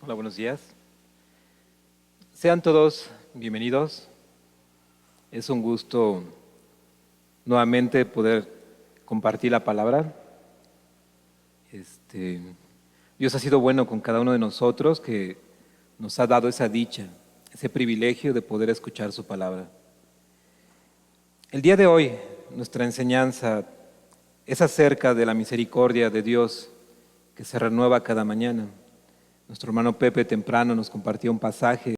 Hola, buenos días. Sean todos bienvenidos. Es un gusto nuevamente poder compartir la palabra. Dios ha sido bueno con cada uno de nosotros, que nos ha dado esa dicha, ese privilegio de poder escuchar su palabra. El día de hoy, nuestra enseñanza es acerca de la misericordia de Dios que se renueva cada mañana. Nuestro hermano Pepe temprano nos compartió un pasaje de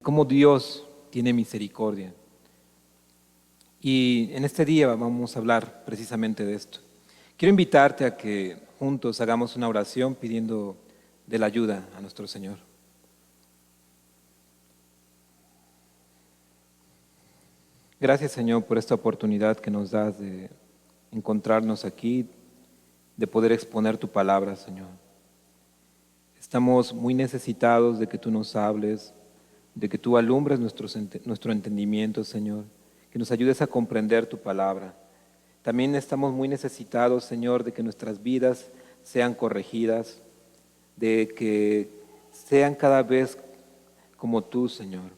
cómo Dios tiene misericordia. Y en este día vamos a hablar precisamente de esto. Quiero invitarte a que juntos hagamos una oración pidiendo de la ayuda a nuestro Señor. Gracias, Señor, por esta oportunidad que nos das de encontrarnos aquí, de poder exponer tu palabra, Señor. Estamos muy necesitados de que tú nos hables, de que tú alumbres nuestro entendimiento, Señor, que nos ayudes a comprender tu palabra. También estamos muy necesitados, Señor, de que nuestras vidas sean corregidas, de que sean cada vez como tú, Señor.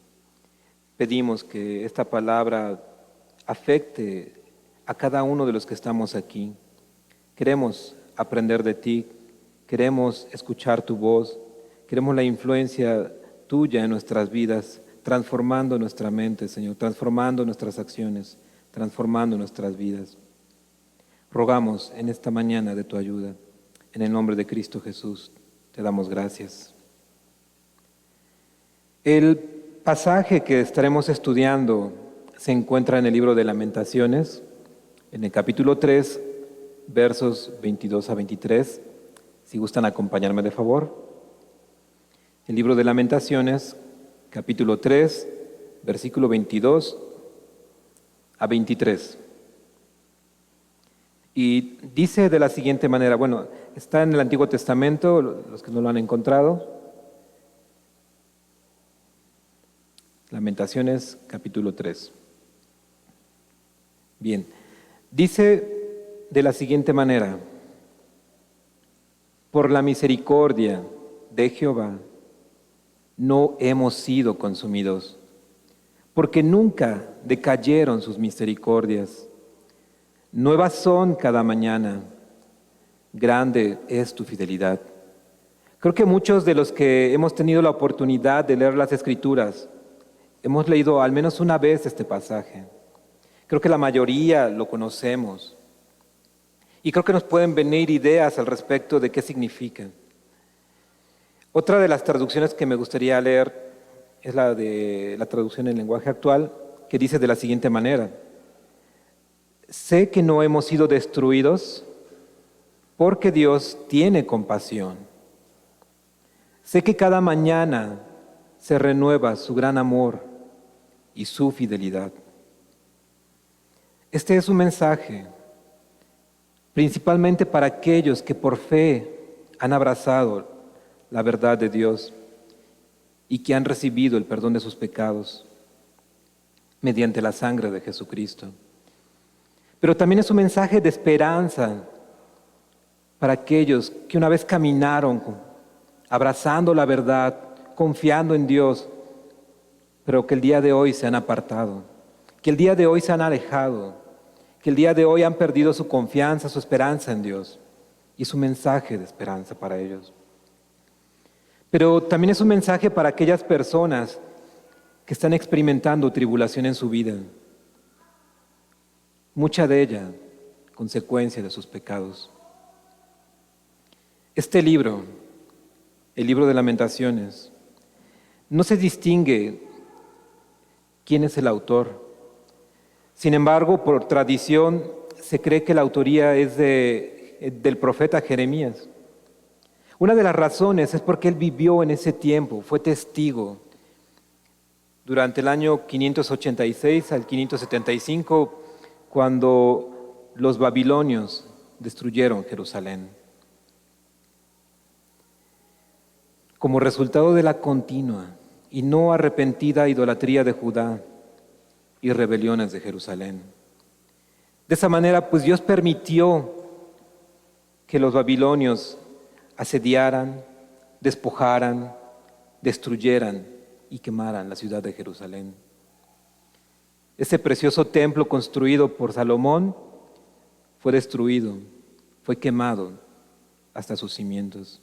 Pedimos que esta palabra afecte a cada uno de los que estamos aquí. Queremos aprender de ti, queremos escuchar tu voz, queremos la influencia tuya en nuestras vidas, transformando nuestra mente, Señor, transformando nuestras acciones, transformando nuestras vidas. Rogamos en esta mañana de tu ayuda. En el nombre de Cristo Jesús te damos gracias. El pasaje que estaremos estudiando se encuentra en el libro de Lamentaciones, en el capítulo 3, versos 22 a 23. Si gustan acompañarme de favor. El libro de Lamentaciones, capítulo 3, versículo 22 a 23. Y dice de la siguiente manera, bueno, está en el Antiguo Testamento, los que no lo han encontrado. Lamentaciones, capítulo 3. Bien, dice de la siguiente manera: por la misericordia de Jehová no hemos sido consumidos, porque nunca decayeron sus misericordias. Nuevas son cada mañana, grande es tu fidelidad. Creo que muchos de los que hemos tenido la oportunidad de leer las Escrituras, hemos leído al menos una vez este pasaje. Creo que la mayoría lo conocemos. Y creo que nos pueden venir ideas al respecto de qué significan. Otra de las traducciones que me gustaría leer es la de la traducción en lenguaje actual, que dice de la siguiente manera: sé que no hemos sido destruidos porque Dios tiene compasión. Sé que cada mañana se renueva su gran amor y su fidelidad. Este es un mensaje principalmente para aquellos que por fe han abrazado la verdad de Dios y que han recibido el perdón de sus pecados mediante la sangre de Jesucristo. Pero también es un mensaje de esperanza para aquellos que una vez caminaron abrazando la verdad, confiando en Dios, pero que el día de hoy se han apartado, que el día de hoy se han alejado, que el día de hoy han perdido su confianza, su esperanza en Dios, y es un mensaje de esperanza para ellos. Pero también es un mensaje para aquellas personas que están experimentando tribulación en su vida, mucha de ella consecuencia de sus pecados. Este libro, el libro de Lamentaciones, no se distingue quién es el autor. Sin embargo, por tradición, se cree que la autoría es del profeta Jeremías. Una de las razones es porque él vivió en ese tiempo, fue testigo. Durante el año 586 al 575, cuando los babilonios destruyeron Jerusalén. Como resultado de la continua y no arrepentida idolatría de Judá y rebeliones de Jerusalén. De esa manera, pues Dios permitió que los babilonios asediaran, despojaran, destruyeran y quemaran la ciudad de Jerusalén. Ese precioso templo construido por Salomón fue destruido, fue quemado hasta sus cimientos.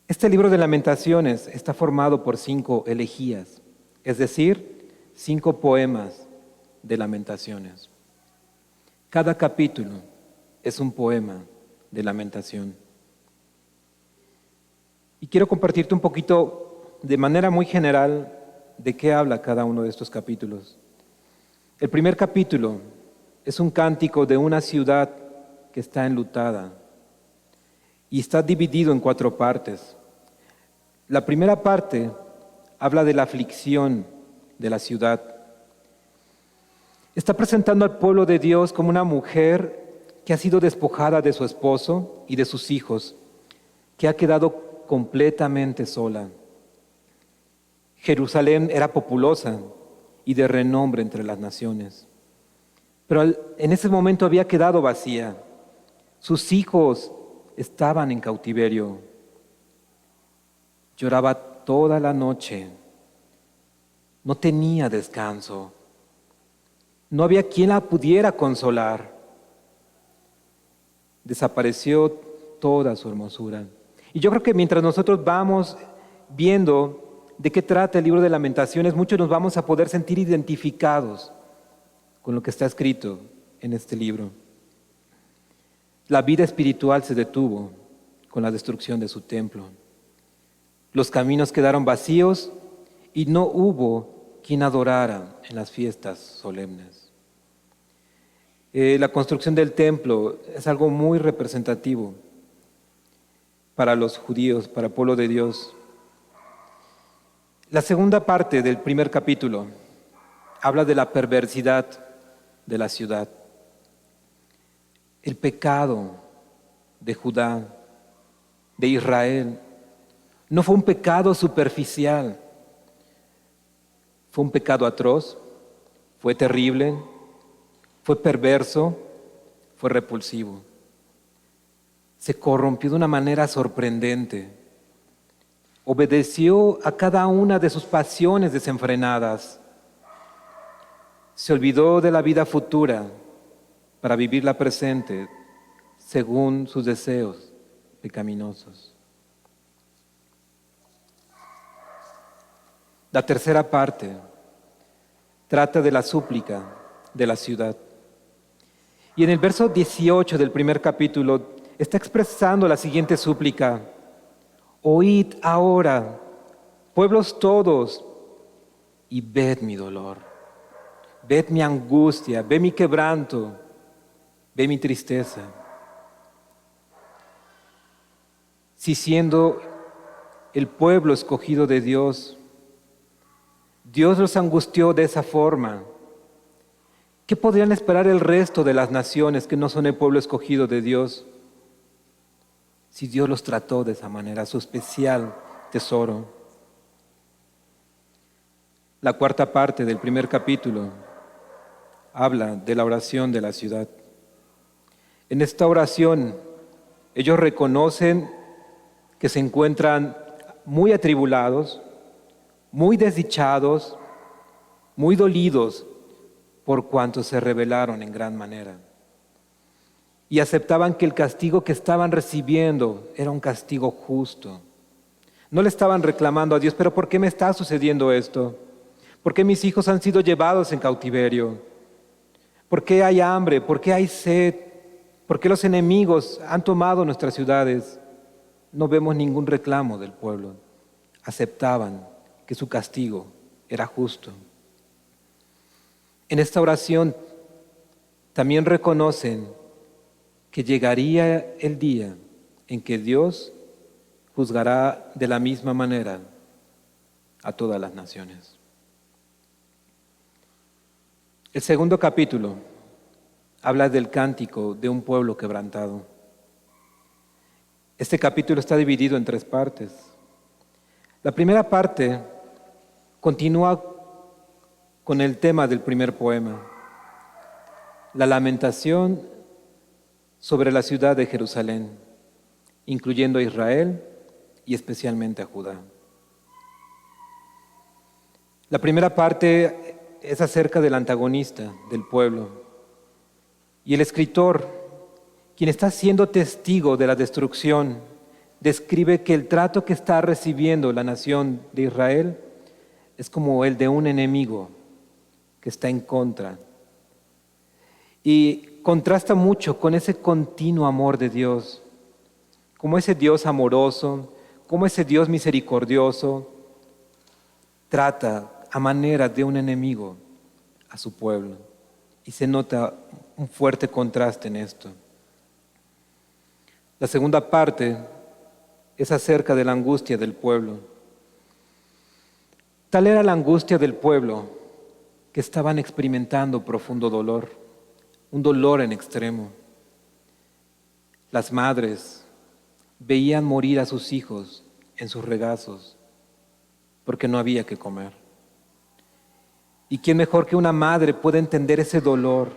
Este libro de Lamentaciones está formado por 5 elegías, es decir, 5 poemas de lamentaciones. Cada capítulo es un poema de lamentación. Y quiero compartirte un poquito, de manera muy general, de qué habla cada uno de estos capítulos. El primer capítulo es un cántico de una ciudad que está enlutada y está dividido en 4 partes. La primera parte habla de la aflicción de la ciudad. Está presentando al pueblo de Dios como una mujer que ha sido despojada de su esposo y de sus hijos, que ha quedado completamente sola. Jerusalén era populosa y de renombre entre las naciones, pero en ese momento había quedado vacía. Sus hijos estaban en cautiverio. Lloraba toda la noche, no tenía descanso, no había quien la pudiera consolar. Desapareció toda su hermosura. Y yo creo que mientras nosotros vamos viendo de qué trata el libro de Lamentaciones, muchos nos vamos a poder sentir identificados con lo que está escrito en este libro. La vida espiritual se detuvo con la destrucción de su templo. Los caminos quedaron vacíos y no hubo quien adorara en las fiestas solemnes. La construcción del templo es algo muy representativo para los judíos, para el pueblo de Dios. La segunda parte del primer capítulo habla de la perversidad de la ciudad. El pecado de Judá, de Israel, no fue un pecado superficial, fue un pecado atroz, fue terrible, fue perverso, fue repulsivo. Se corrompió de una manera sorprendente. Obedeció a cada una de sus pasiones desenfrenadas. Se olvidó de la vida futura para vivir la presente según sus deseos pecaminosos. La tercera parte trata de la súplica de la ciudad. Y en el verso 18 del primer capítulo está expresando la siguiente súplica: oíd ahora, pueblos todos, y ved mi dolor, ved mi angustia, ve mi quebranto, ve mi tristeza. Si siendo el pueblo escogido de Dios, Dios los angustió de esa forma, ¿qué podrían esperar el resto de las naciones que no son el pueblo escogido de Dios? Si Dios los trató de esa manera, su especial tesoro. La cuarta parte del primer capítulo habla de la oración de la ciudad. En esta oración, ellos reconocen que se encuentran muy atribulados, muy desdichados, muy dolidos por cuanto se rebelaron en gran manera. Y aceptaban que el castigo que estaban recibiendo era un castigo justo. No le estaban reclamando a Dios, pero ¿por qué me está sucediendo esto? ¿Por qué mis hijos han sido llevados en cautiverio? ¿Por qué hay hambre? ¿Por qué hay sed? ¿Por qué los enemigos han tomado nuestras ciudades? No vemos ningún reclamo del pueblo. Aceptaban que su castigo era justo. En esta oración también reconocen que llegaría el día en que Dios juzgará de la misma manera a todas las naciones. El segundo capítulo habla del cántico de un pueblo quebrantado. Este capítulo está dividido en 3 partes. La primera parte continúa con el tema del primer poema, la lamentación sobre la ciudad de Jerusalén, incluyendo a Israel y especialmente a Judá. La primera parte es acerca del antagonista del pueblo. Y el escritor, quien está siendo testigo de la destrucción, describe que el trato que está recibiendo la nación de Israel es como el de un enemigo que está en contra. Y contrasta mucho con ese continuo amor de Dios, como ese Dios amoroso, como ese Dios misericordioso trata a manera de un enemigo a su pueblo. Y se nota un fuerte contraste en esto. La segunda parte es acerca de la angustia del pueblo. Tal era la angustia del pueblo que estaban experimentando profundo dolor, un dolor en extremo. Las madres veían morir a sus hijos en sus regazos porque no había que comer. ¿Y quién mejor que una madre puede entender ese dolor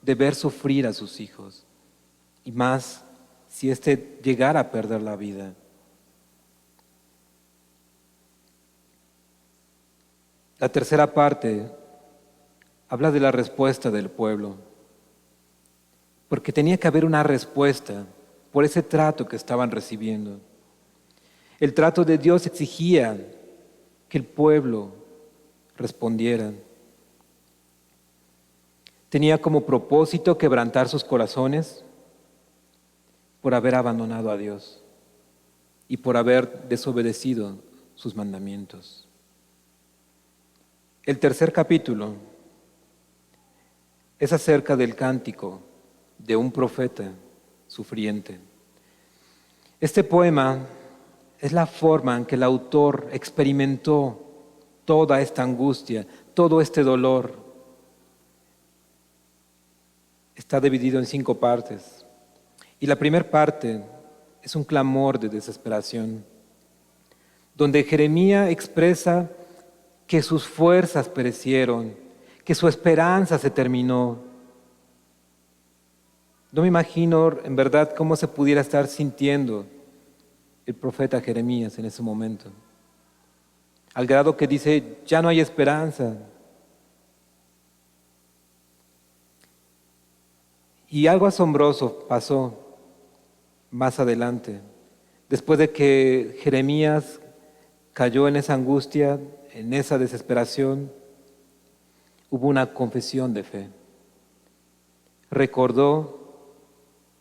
de ver sufrir a sus hijos? Y más si éste llegara a perder la vida. La tercera parte habla de la respuesta del pueblo, porque tenía que haber una respuesta por ese trato que estaban recibiendo. El trato de Dios exigía que el pueblo respondiera. Tenía como propósito quebrantar sus corazones por haber abandonado a Dios y por haber desobedecido sus mandamientos. El tercer capítulo es acerca del cántico de un profeta sufriente. Este poema es la forma en que el autor experimentó toda esta angustia, todo este dolor. Está dividido en 5 partes. Y la primera parte es un clamor de desesperación, donde Jeremías expresa que sus fuerzas perecieron, que su esperanza se terminó. No me imagino en verdad cómo se pudiera estar sintiendo el profeta Jeremías en ese momento, al grado que dice, ya no hay esperanza. Y algo asombroso pasó más adelante, después de que Jeremías cayó en esa angustia, en esa desesperación, hubo una confesión de fe. Recordó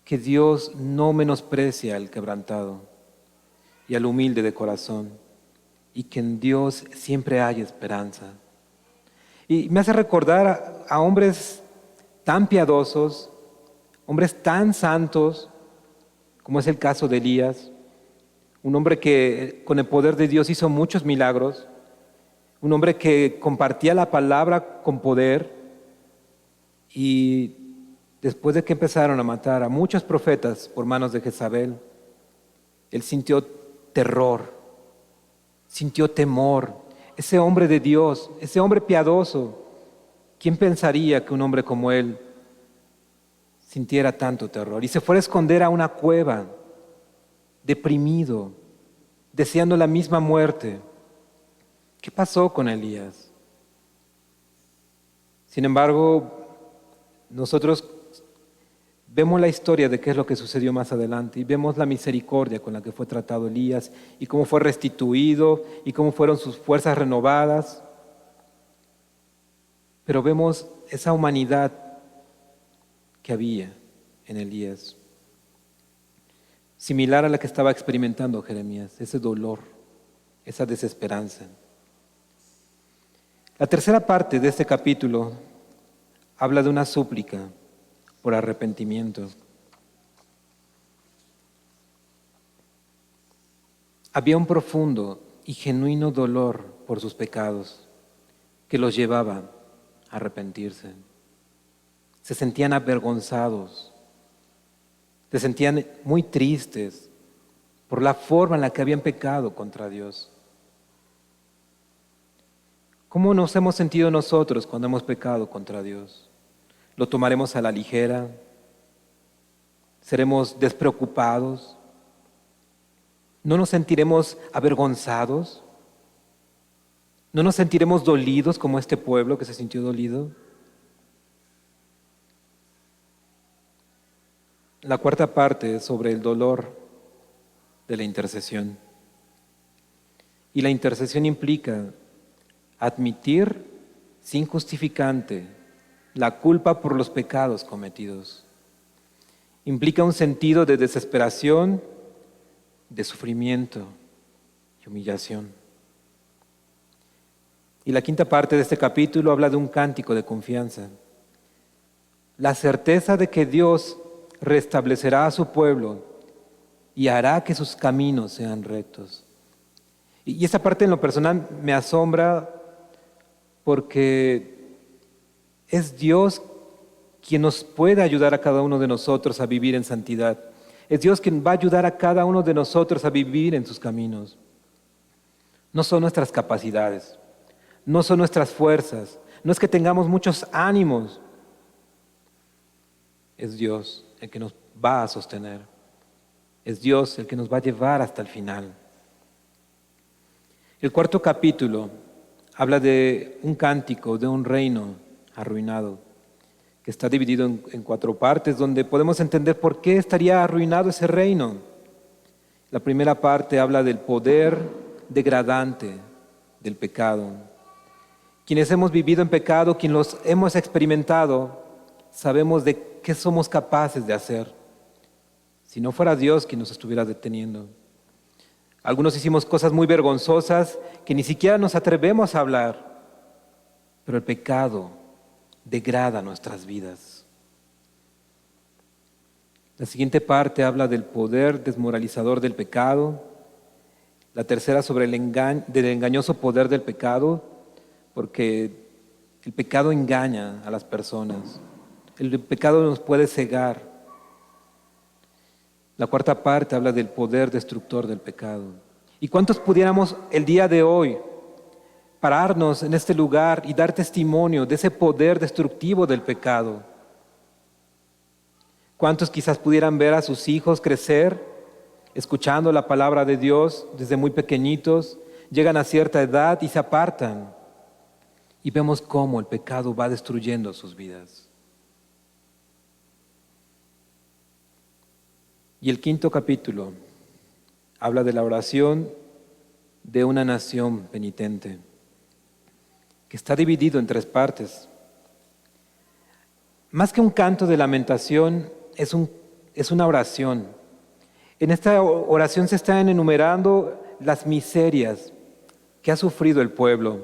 que Dios no menosprecia al quebrantado y al humilde de corazón, y que en Dios siempre hay esperanza. Y me hace recordar a hombres tan piadosos, hombres tan santos, como es el caso de Elías, un hombre que con el poder de Dios hizo muchos milagros, un hombre que compartía la palabra con poder, y después de que empezaron a matar a muchos profetas por manos de Jezabel, él sintió terror, sintió temor. Ese hombre de Dios, ese hombre piadoso, ¿quién pensaría que un hombre como él sintiera tanto terror? Y se fue a esconder a una cueva, deprimido, deseando la misma muerte. ¿Qué pasó con Elías? Sin embargo, nosotros vemos la historia de qué es lo que sucedió más adelante y vemos la misericordia con la que fue tratado Elías y cómo fue restituido y cómo fueron sus fuerzas renovadas. Pero vemos esa humanidad que había en Elías, similar a la que estaba experimentando Jeremías, ese dolor, esa desesperanza. La tercera parte de este capítulo habla de una súplica por arrepentimiento. Había un profundo y genuino dolor por sus pecados que los llevaba a arrepentirse. Se sentían avergonzados, se sentían muy tristes por la forma en la que habían pecado contra Dios. ¿Cómo nos hemos sentido nosotros cuando hemos pecado contra Dios? ¿Lo tomaremos a la ligera? ¿Seremos despreocupados? ¿No nos sentiremos avergonzados? ¿No nos sentiremos dolidos como este pueblo que se sintió dolido? La cuarta parte es sobre el dolor de la intercesión. Y la intercesión implica admitir sin justificante la culpa por los pecados cometidos. Implica un sentido de desesperación, de sufrimiento y humillación. Y la quinta parte de este capítulo habla de un cántico de confianza. La certeza de que Dios restablecerá a su pueblo y hará que sus caminos sean rectos. Y esa parte en lo personal me asombra porque es Dios quien nos puede ayudar a cada uno de nosotros a vivir en santidad. Es Dios quien va a ayudar a cada uno de nosotros a vivir en sus caminos. No son nuestras capacidades, no son nuestras fuerzas, no es que tengamos muchos ánimos. Es Dios el que nos va a sostener. Es Dios el que nos va a llevar hasta el final. El cuarto capítulo habla de un cántico, de un reino arruinado, que está dividido en cuatro partes, donde podemos entender por qué estaría arruinado ese reino. La primera parte habla del poder degradante del pecado. Quienes hemos vivido en pecado, quienes los hemos experimentado, sabemos de qué somos capaces de hacer. Si no fuera Dios quien nos estuviera deteniendo. Algunos hicimos cosas muy vergonzosas que ni siquiera nos atrevemos a hablar, pero el pecado degrada nuestras vidas. La siguiente parte habla del poder desmoralizador del pecado. La tercera sobre del engañoso poder del pecado, porque el pecado engaña a las personas. El pecado nos puede cegar. La cuarta parte habla del poder destructor del pecado. ¿Y cuántos pudiéramos el día de hoy pararnos en este lugar y dar testimonio de ese poder destructivo del pecado? ¿Cuántos quizás pudieran ver a sus hijos crecer, escuchando la palabra de Dios desde muy pequeñitos, llegan a cierta edad y se apartan? Y vemos cómo el pecado va destruyendo sus vidas. Y el quinto capítulo habla de la oración de una nación penitente, que está dividido en tres partes. Más que un canto de lamentación, es una oración. En esta oración se están enumerando las miserias que ha sufrido el pueblo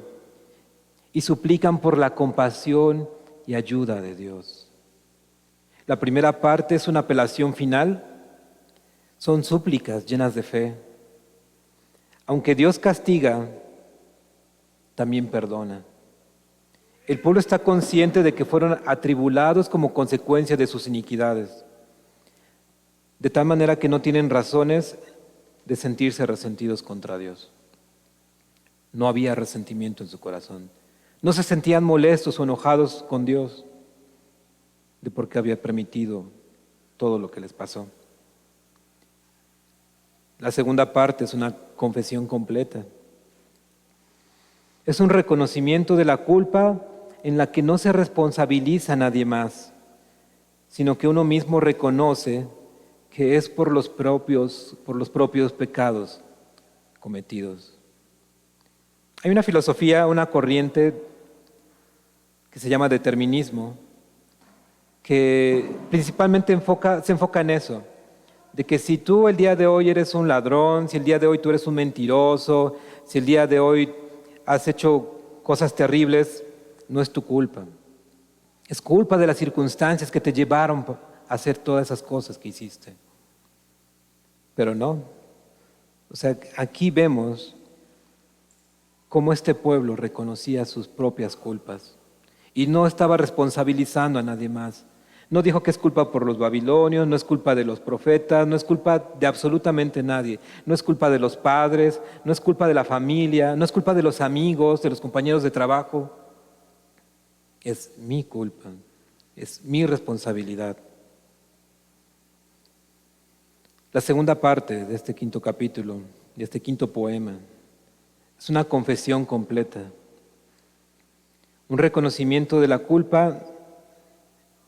y suplican por la compasión y ayuda de Dios. La primera parte es una apelación final. Son súplicas llenas de fe. Aunque Dios castiga, también perdona. El pueblo está consciente de que fueron atribulados como consecuencia de sus iniquidades, de tal manera que no tienen razones de sentirse resentidos contra Dios. No había resentimiento en su corazón. No se sentían molestos o enojados con Dios de por qué había permitido todo lo que les pasó. La segunda parte es una confesión completa. Es un reconocimiento de la culpa en la que no se responsabiliza a nadie más, sino que uno mismo reconoce que es por los propios pecados cometidos. Hay una filosofía, una corriente que se llama determinismo, que principalmente se enfoca en eso, de que si tú el día de hoy eres un ladrón, si el día de hoy tú eres un mentiroso, si el día de hoy has hecho cosas terribles, no es tu culpa. Es culpa de las circunstancias que te llevaron a hacer todas esas cosas que hiciste. Pero no. O sea, aquí vemos cómo este pueblo reconocía sus propias culpas y no estaba responsabilizando a nadie más. No dijo que es culpa por los babilonios, no es culpa de los profetas, no es culpa de absolutamente nadie. No es culpa de los padres, no es culpa de la familia, no es culpa de los amigos, de los compañeros de trabajo. Es mi culpa, es mi responsabilidad. La segunda parte de este quinto capítulo, de este quinto poema, Es una confesión completa, un reconocimiento de la culpa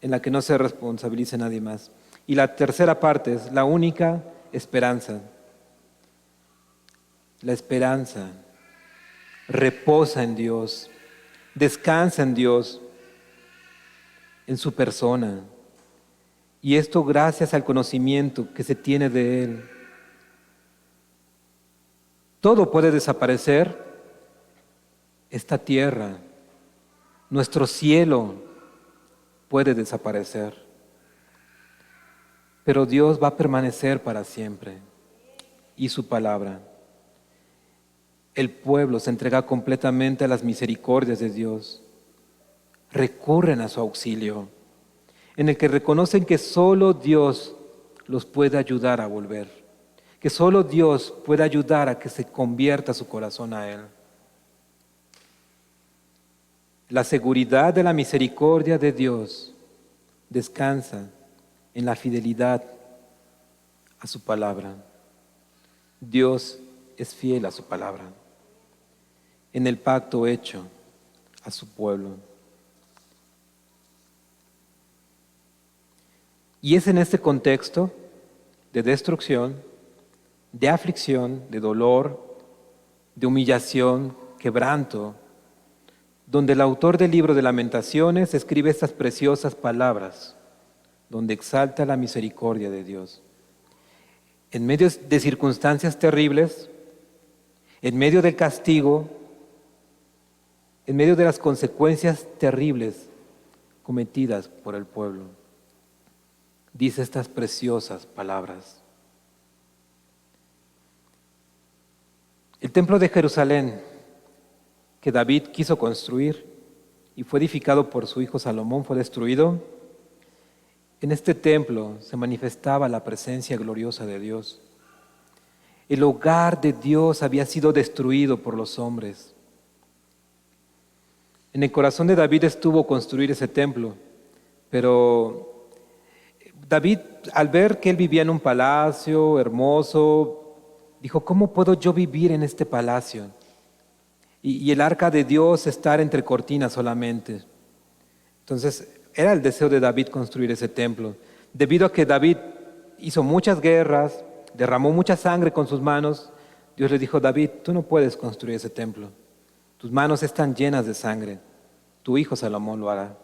en la que no se responsabiliza nadie más. Y la tercera parte es la única esperanza. La esperanza reposa en Dios, descansa en Dios, en su persona. Y esto gracias al conocimiento que se tiene de Él. Todo puede desaparecer, esta tierra, nuestro cielo puede desaparecer, pero Dios va a permanecer para siempre y su palabra. El pueblo se entrega completamente a las misericordias de Dios, recurren a su auxilio, en el que reconocen que solo Dios los puede ayudar a volver, que solo Dios puede ayudar a que se convierta su corazón a Él. La seguridad de la misericordia de Dios descansa en la fidelidad a su palabra. Dios es fiel a su palabra, en el pacto hecho a su pueblo. Y es en este contexto de destrucción, de aflicción, de dolor, de humillación, quebranto, donde el autor del libro de Lamentaciones escribe estas preciosas palabras, donde exalta la misericordia de Dios. En medio de circunstancias terribles, en medio del castigo, en medio de las consecuencias terribles cometidas por el pueblo, dice estas preciosas palabras. El templo de Jerusalén que David quiso construir y fue edificado por su hijo Salomón fue destruido. En este templo se manifestaba la presencia gloriosa de Dios. El hogar de Dios había sido destruido por los hombres. En el corazón de David estuvo construir ese templo, pero David, al ver que él vivía en un palacio hermoso, dijo, ¿cómo puedo yo vivir en este palacio? Y el arca de Dios estar entre cortinas solamente. Entonces, era el deseo de David construir ese templo. Debido a que David hizo muchas guerras, derramó mucha sangre con sus manos, Dios le dijo, David, tú no puedes construir ese templo. Tus manos están llenas de sangre. Tu hijo Salomón lo hará.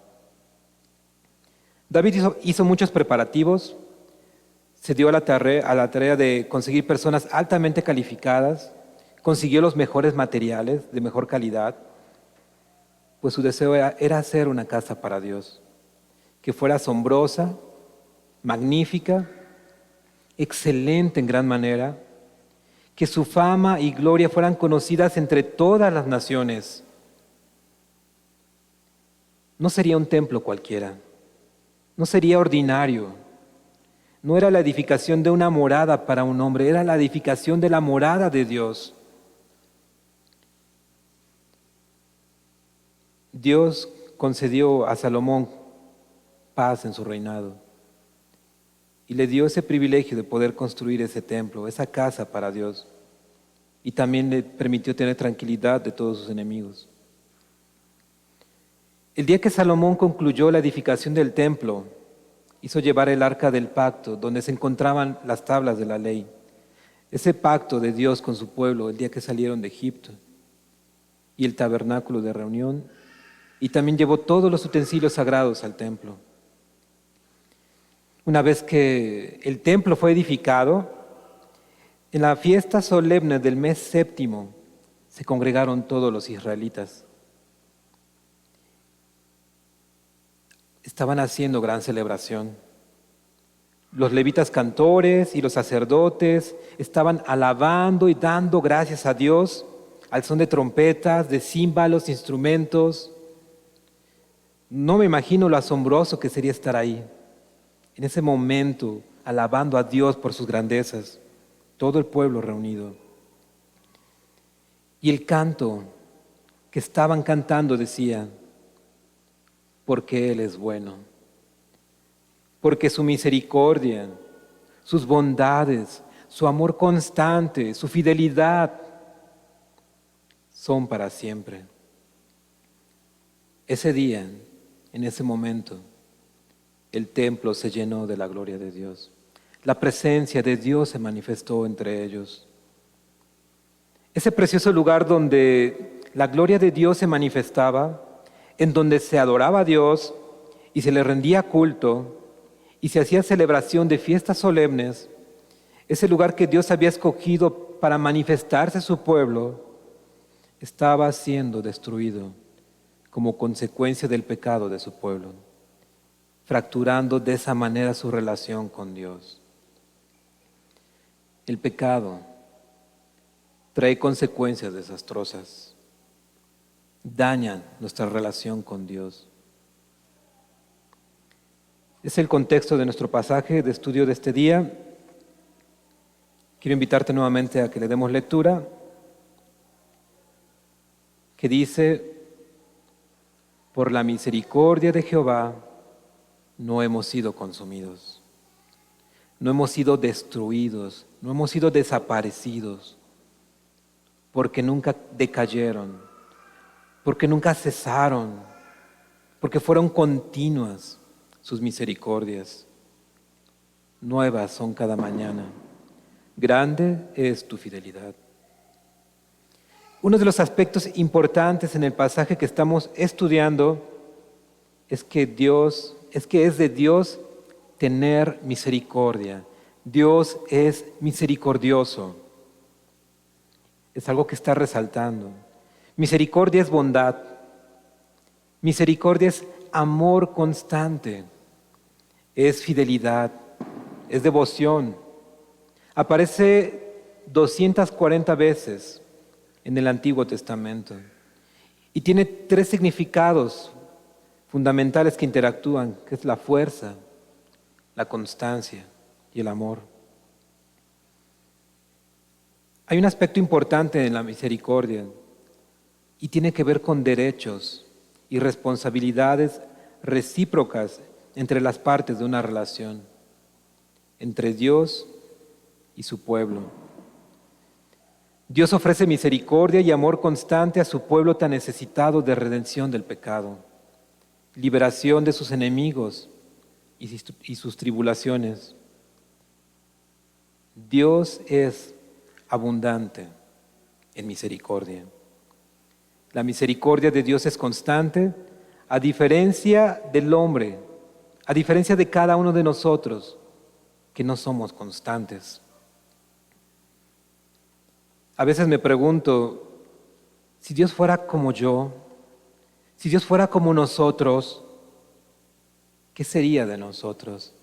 David hizo muchos preparativos, se dio a la tarea de conseguir personas altamente calificadas, consiguió los mejores materiales de mejor calidad, pues su deseo era hacer una casa para Dios, que fuera asombrosa, magnífica, excelente en gran manera, que su fama y gloria fueran conocidas entre todas las naciones. No sería un templo cualquiera, no sería ordinario, no era la edificación de una morada para un hombre, era la edificación de la morada de Dios. Dios concedió a Salomón paz en su reinado y le dio ese privilegio de poder construir ese templo, esa casa para Dios, y también le permitió tener tranquilidad de todos sus enemigos. El día que Salomón concluyó la edificación del templo, hizo llevar el arca del pacto, donde se encontraban las tablas de la ley, ese pacto de Dios con su pueblo el día que salieron de Egipto, y el tabernáculo de reunión, y también llevó todos los utensilios sagrados al templo. Una vez que el templo fue edificado, en la fiesta solemne del mes séptimo se congregaron todos los israelitas. Estaban haciendo gran celebración. Los levitas cantores y los sacerdotes estaban alabando y dando gracias a Dios al son de trompetas, de címbalos, instrumentos. No me imagino lo asombroso que sería estar ahí, en ese momento, alabando a Dios por sus grandezas, todo el pueblo reunido. Y el canto que estaban cantando decía, porque Él es bueno, porque su misericordia, sus bondades, su amor constante, su fidelidad son para siempre. Ese día, en ese momento, el templo se llenó de la gloria de Dios. La presencia de Dios se manifestó entre ellos. Ese precioso lugar donde la gloria de Dios se manifestaba, en donde se adoraba a Dios y se le rendía culto y se hacía celebración de fiestas solemnes, ese lugar que Dios había escogido para manifestarse a su pueblo, estaba siendo destruido como consecuencia del pecado de su pueblo, fracturando de esa manera su relación con Dios. El pecado trae consecuencias desastrosas, dañan nuestra relación con Dios. Es el contexto de nuestro pasaje de estudio de este día. Quiero invitarte nuevamente a que le demos lectura, que dice: por la misericordia de Jehová no hemos sido consumidos, no hemos sido destruidos, no hemos sido desaparecidos, porque nunca decayeron, porque nunca cesaron, porque fueron continuas sus misericordias. Nuevas son cada mañana. Grande es tu fidelidad. Uno de los aspectos importantes en el pasaje que estamos estudiando es que es de Dios tener misericordia. Dios es misericordioso. Es algo que está resaltando. Misericordia es bondad. Misericordia es amor constante. Es fidelidad. Es devoción. Aparece 240 veces en el Antiguo Testamento y tiene 3 significados fundamentales que interactúan, que es la fuerza, la constancia y el amor. Hay un aspecto importante en la misericordia y tiene que ver con derechos y responsabilidades recíprocas entre las partes de una relación, entre Dios y su pueblo. Dios ofrece misericordia y amor constante a su pueblo tan necesitado de redención del pecado, liberación de sus enemigos y sus tribulaciones. Dios es abundante en misericordia. La misericordia de Dios es constante, a diferencia del hombre, a diferencia de cada uno de nosotros, que no somos constantes. A veces me pregunto, si Dios fuera como yo, si Dios fuera como nosotros, ¿qué sería de nosotros?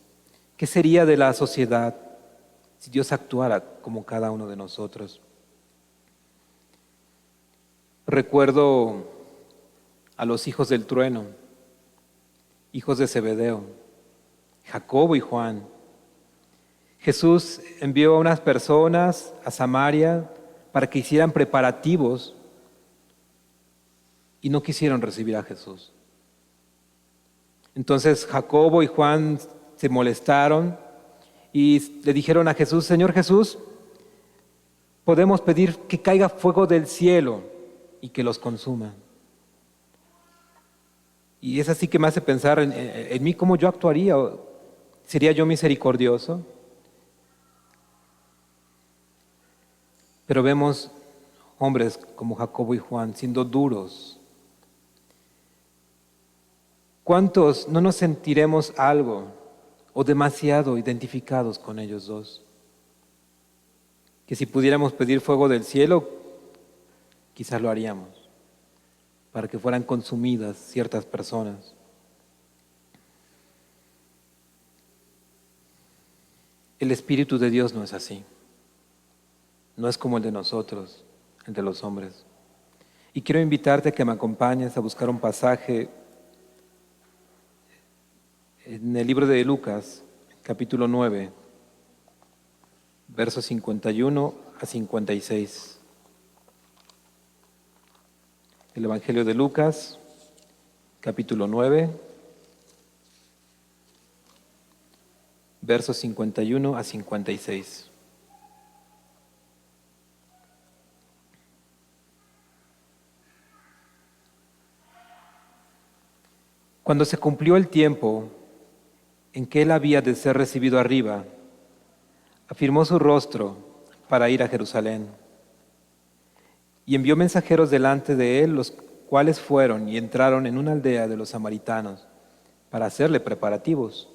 ¿Qué sería de la sociedad si Dios actuara como cada uno de nosotros? Recuerdo a los hijos del trueno, hijos de Zebedeo, Jacobo y Juan. Jesús envió a unas personas a Samaria para que hicieran preparativos y no quisieron recibir a Jesús. Entonces Jacobo y Juan se molestaron y le dijeron a Jesús: Señor Jesús, podemos pedir que caiga fuego del cielo y que los consuma. Y es así que me hace pensar en mí, cómo yo actuaría. ¿Sería yo misericordioso? Pero vemos hombres como Jacobo y Juan siendo duros. ¿Cuántos no nos sentiremos algo o demasiado identificados con ellos dos? Que si pudiéramos pedir fuego del cielo, quizás lo haríamos, para que fueran consumidas ciertas personas. El Espíritu de Dios no es así. No es como el de nosotros, el de los hombres. Y quiero invitarte a que me acompañes a buscar un pasaje en el libro de Lucas, capítulo 9, versos 51 a 56. El Evangelio de Lucas, capítulo 9, versos 51 a 56. Cuando se cumplió el tiempo en que él había de ser recibido arriba, afirmó su rostro para ir a Jerusalén. Y envió mensajeros delante de él, los cuales fueron y entraron en una aldea de los samaritanos para hacerle preparativos.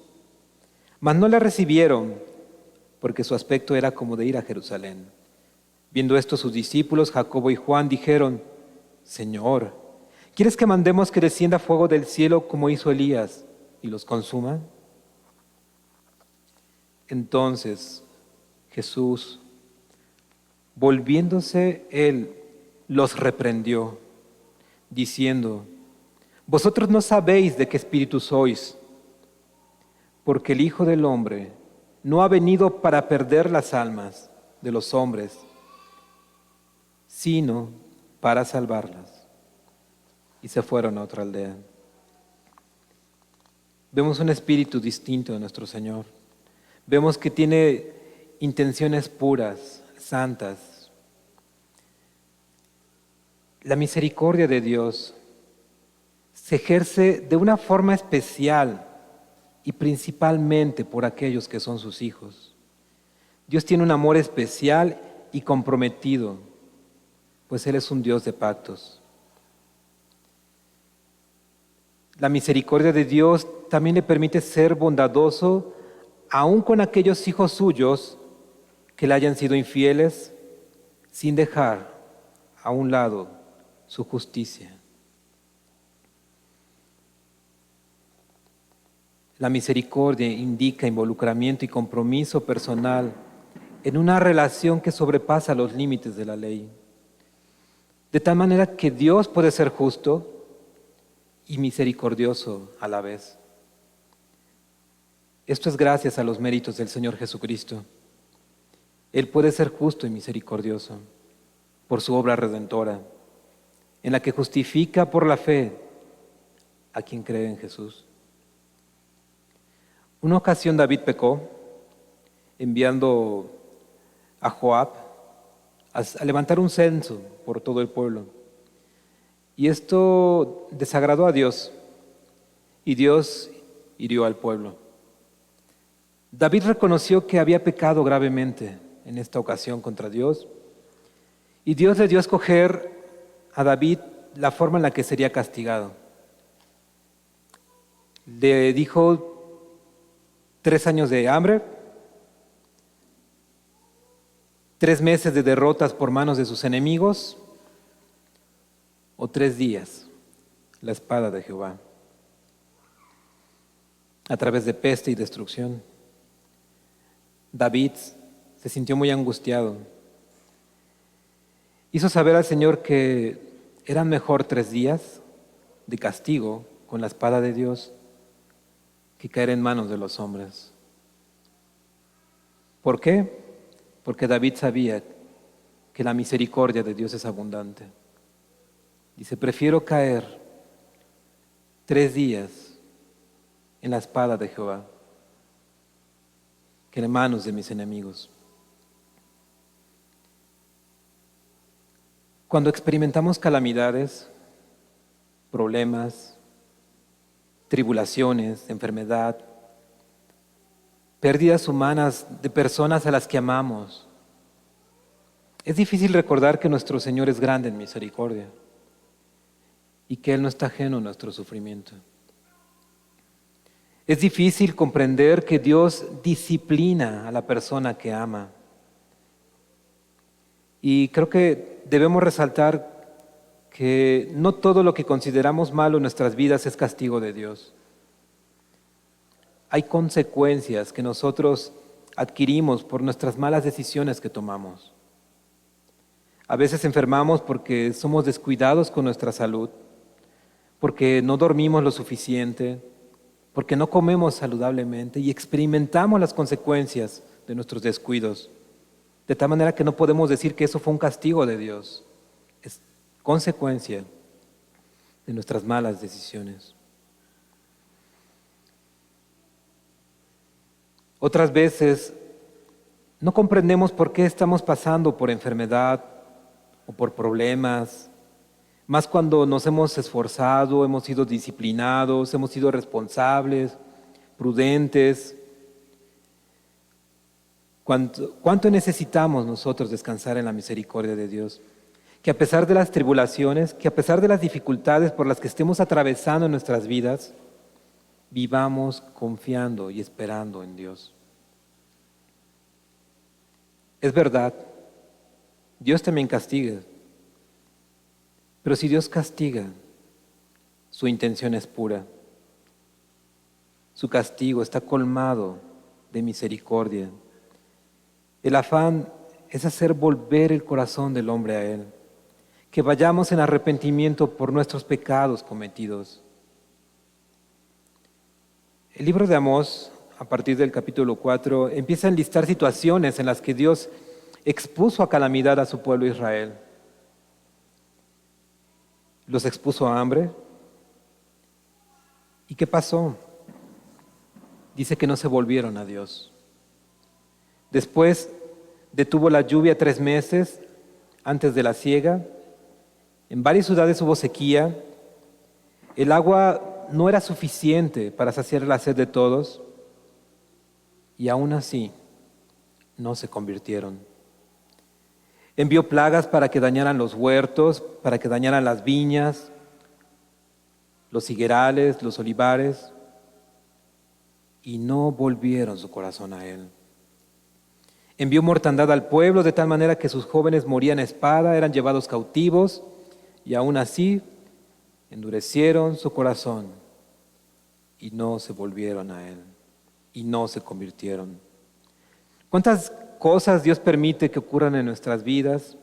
Mas no le recibieron, porque su aspecto era como de ir a Jerusalén. Viendo esto, sus discípulos, Jacobo y Juan, dijeron: Señor, ¿quieres que mandemos que descienda fuego del cielo como hizo Elías y los consuma? Entonces Jesús, volviéndose él, los reprendió, diciendo: Vosotros no sabéis de qué espíritu sois, porque el Hijo del Hombre no ha venido para perder las almas de los hombres, sino para salvarlas. Y se fueron a otra aldea. Vemos un espíritu distinto de nuestro Señor. Vemos que tiene intenciones puras, santas. La misericordia de Dios se ejerce de una forma especial y principalmente por aquellos que son sus hijos. Dios tiene un amor especial y comprometido, pues Él es un Dios de pactos. La misericordia de Dios también le permite ser bondadoso aún con aquellos hijos suyos que le hayan sido infieles, sin dejar a un lado su justicia. La misericordia indica involucramiento y compromiso personal en una relación que sobrepasa los límites de la ley. De tal manera que Dios puede ser justo y misericordioso a la vez. Esto es gracias a los méritos del Señor Jesucristo. Él puede ser justo y misericordioso por su obra redentora, en la que justifica por la fe a quien cree en Jesús. Una ocasión David pecó, enviando a Joab a levantar un censo por todo el pueblo. Y esto desagradó a Dios, y Dios hirió al pueblo. David reconoció que había pecado gravemente en esta ocasión contra Dios, y Dios le dio a escoger a David la forma en la que sería castigado. Le dijo: 3 años de hambre, 3 meses de derrotas por manos de sus enemigos, o 3 días, la espada de Jehová, a través de peste y destrucción. David se sintió muy angustiado. Hizo saber al Señor que eran mejor 3 días de castigo con la espada de Dios que caer en manos de los hombres. ¿Por qué? Porque David sabía que la misericordia de Dios es abundante. Dice: prefiero caer 3 días en la espada de Jehová que en manos de mis enemigos. Cuando experimentamos calamidades, problemas, tribulaciones, enfermedad, pérdidas humanas de personas a las que amamos, es difícil recordar que nuestro Señor es grande en misericordia y que Él no está ajeno a nuestro sufrimiento. Es difícil comprender que Dios disciplina a la persona que ama. Y creo que debemos resaltar que no todo lo que consideramos malo en nuestras vidas es castigo de Dios. Hay consecuencias que nosotros adquirimos por nuestras malas decisiones que tomamos. A veces enfermamos porque somos descuidados con nuestra salud, porque no dormimos lo suficiente, porque no comemos saludablemente y experimentamos las consecuencias de nuestros descuidos. De tal manera que no podemos decir que eso fue un castigo de Dios. Es consecuencia de nuestras malas decisiones. Otras veces no comprendemos por qué estamos pasando por enfermedad o por problemas, más cuando nos hemos esforzado, hemos sido disciplinados, hemos sido responsables, prudentes. ¿Cuánto necesitamos nosotros descansar en la misericordia de Dios? Que a pesar de las tribulaciones, que a pesar de las dificultades por las que estemos atravesando en nuestras vidas, vivamos confiando y esperando en Dios. Es verdad, Dios también castiga, pero si Dios castiga, su intención es pura. Su castigo está colmado de misericordia. El afán es hacer volver el corazón del hombre a Él, que vayamos en arrepentimiento por nuestros pecados cometidos. El libro de Amós, a partir del capítulo 4, empieza a enlistar situaciones en las que Dios expuso a calamidad a su pueblo Israel. Los expuso a hambre. ¿Y qué pasó? Dice que no se volvieron a Dios. Después detuvo la lluvia 3 meses antes de la siega. En varias ciudades hubo sequía. El agua no era suficiente para saciar la sed de todos. Y aún así no se convirtieron. Envió plagas para que dañaran los huertos, para que dañaran las viñas, los higuerales, los olivares, y no volvieron su corazón a Él. Envió mortandad al pueblo de tal manera que sus jóvenes morían a espada, eran llevados cautivos, y aún así endurecieron su corazón y no se volvieron a Él, y no se convirtieron. ¿Cuántas cosas Dios permite que ocurran en nuestras vidas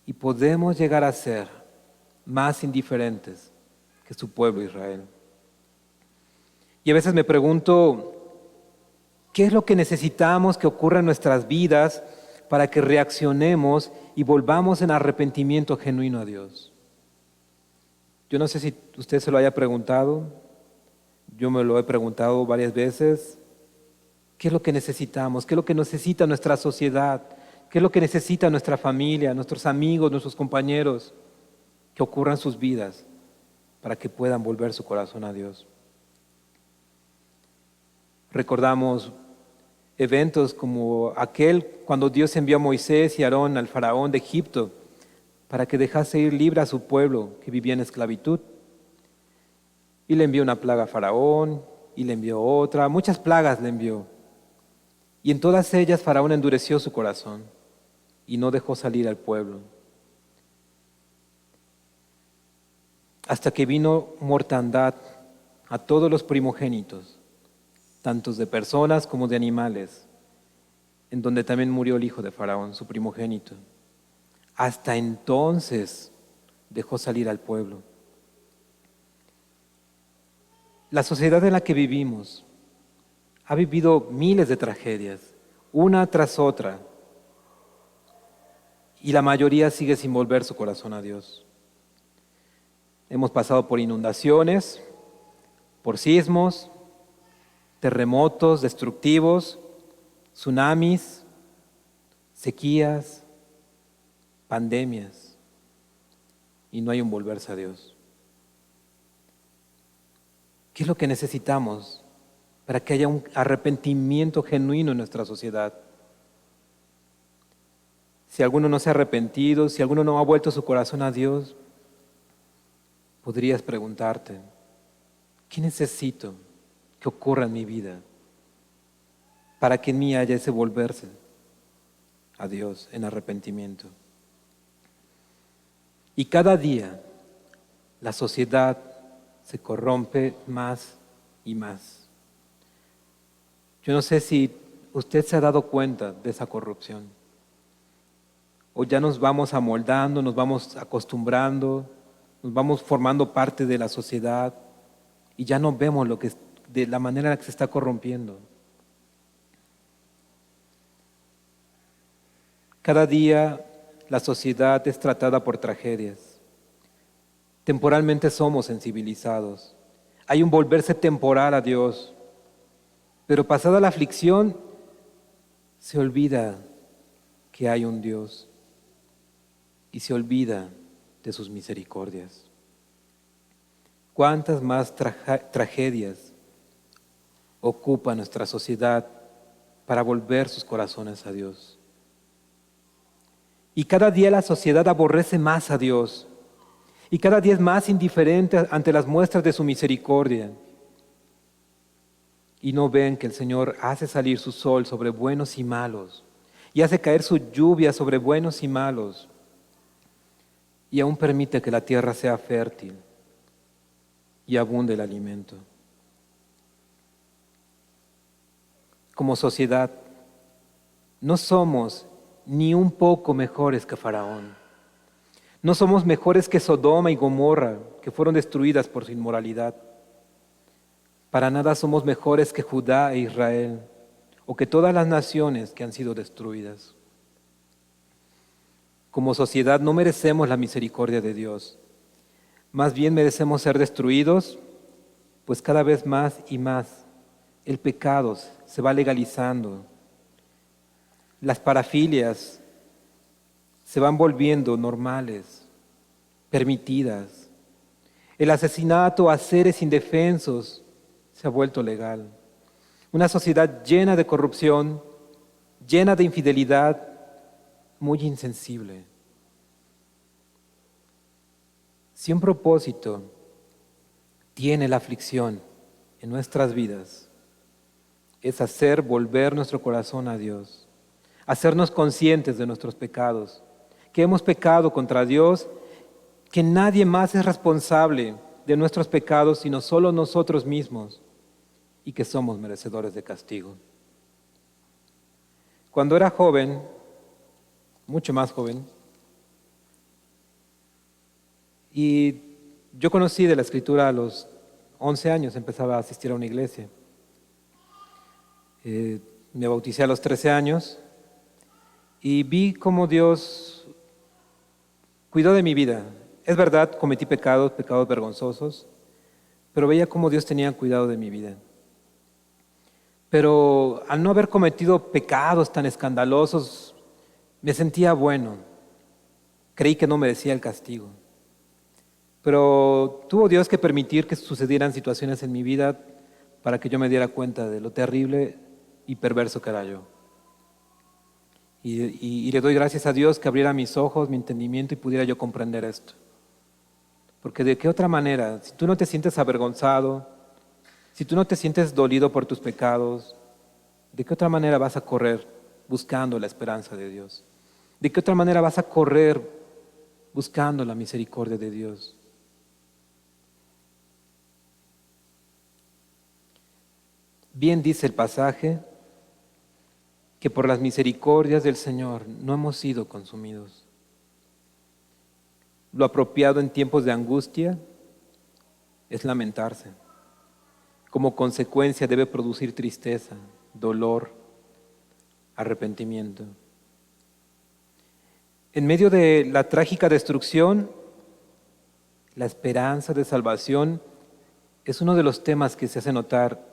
y podemos llegar a ser más indiferentes que su pueblo Israel? Y a veces me pregunto, ¿qué es lo que necesitamos que ocurra en nuestras vidas para que reaccionemos y volvamos en arrepentimiento genuino a Dios? Yo no sé si usted se lo haya preguntado, yo me lo he preguntado varias veces. ¿Qué es lo que necesitamos? ¿Qué es lo que necesita nuestra sociedad? ¿Qué es lo que necesita nuestra familia, nuestros amigos, nuestros compañeros? Que ocurran sus vidas para que puedan volver su corazón a Dios. Recordamos eventos como aquel cuando Dios envió a Moisés y a Aarón al faraón de Egipto para que dejase ir libre a su pueblo que vivía en esclavitud. Y le envió una plaga a faraón, y le envió otra, muchas plagas le envió. Y en todas ellas Faraón endureció su corazón y no dejó salir al pueblo. Hasta que vino mortandad a todos los primogénitos, tanto de personas como de animales, en donde también murió el hijo de Faraón, su primogénito. Hasta entonces dejó salir al pueblo. La sociedad en la que vivimos ha vivido miles de tragedias, una tras otra, y la mayoría sigue sin volver su corazón a Dios. Hemos pasado por inundaciones, por sismos, terremotos destructivos, tsunamis, sequías, pandemias, y no hay un volverse a Dios. ¿Qué es lo que necesitamos para que haya un arrepentimiento genuino en nuestra sociedad? Si alguno no se ha arrepentido, si alguno no ha vuelto su corazón a Dios, podrías preguntarte, ¿qué necesito que ocurra en mi vida para que en mí haya ese volverse a Dios en arrepentimiento? Y cada día la sociedad se corrompe más y más. Yo no sé si usted se ha dado cuenta de esa corrupción. O ya nos vamos amoldando, nos vamos acostumbrando, nos vamos formando parte de la sociedad y ya no vemos de la manera en la que se está corrompiendo. Cada día la sociedad es tratada por tragedias. Temporalmente somos sensibilizados. Hay un volverse temporal a Dios. Pero pasada la aflicción, se olvida que hay un Dios y se olvida de sus misericordias. ¿Cuántas más tragedias ocupa nuestra sociedad para volver sus corazones a Dios? Y cada día la sociedad aborrece más a Dios, y cada día es más indiferente ante las muestras de su misericordia. Y no ven que el Señor hace salir su sol sobre buenos y malos, y hace caer su lluvia sobre buenos y malos, y aún permite que la tierra sea fértil y abunde el alimento. Como sociedad, no somos ni un poco mejores que Faraón. No somos mejores que Sodoma y Gomorra, que fueron destruidas por su inmoralidad. Para nada somos mejores que Judá e Israel, o que todas las naciones que han sido destruidas. Como sociedad no merecemos la misericordia de Dios. Más bien merecemos ser destruidos, pues cada vez más y más el pecado se va legalizando. Las parafilias se van volviendo normales, permitidas. El asesinato a seres indefensos se ha vuelto legal. Una sociedad llena de corrupción, llena de infidelidad, muy insensible. Si un propósito tiene la aflicción en nuestras vidas, es hacer volver nuestro corazón a Dios, hacernos conscientes de nuestros pecados, que hemos pecado contra Dios, que nadie más es responsable de nuestros pecados sino solo nosotros mismos, y que somos merecedores de castigo. Cuando era joven, mucho más joven, y yo conocí de la Escritura a los 11 años, empezaba a asistir a una iglesia. Me bauticé a los 13 años y vi cómo Dios cuidó de mi vida. Es verdad, cometí pecados vergonzosos, pero veía cómo Dios tenía cuidado de mi vida. Pero al no haber cometido pecados tan escandalosos, me sentía bueno. Creí que no merecía el castigo. Pero tuvo Dios que permitir que sucedieran situaciones en mi vida para que yo me diera cuenta de lo terrible y perverso que era yo. Y le doy gracias a Dios que abriera mis ojos, mi entendimiento y pudiera yo comprender esto. Porque de qué otra manera, si tú no te sientes avergonzado, si tú no te sientes dolido por tus pecados, ¿de qué otra manera vas a correr buscando la esperanza de Dios? ¿De qué otra manera vas a correr buscando la misericordia de Dios? Bien dice el pasaje que por las misericordias del Señor no hemos sido consumidos. Lo apropiado en tiempos de angustia es lamentarse. Como consecuencia debe producir tristeza, dolor, arrepentimiento. En medio de la trágica destrucción, la esperanza de salvación es uno de los temas que se hace notar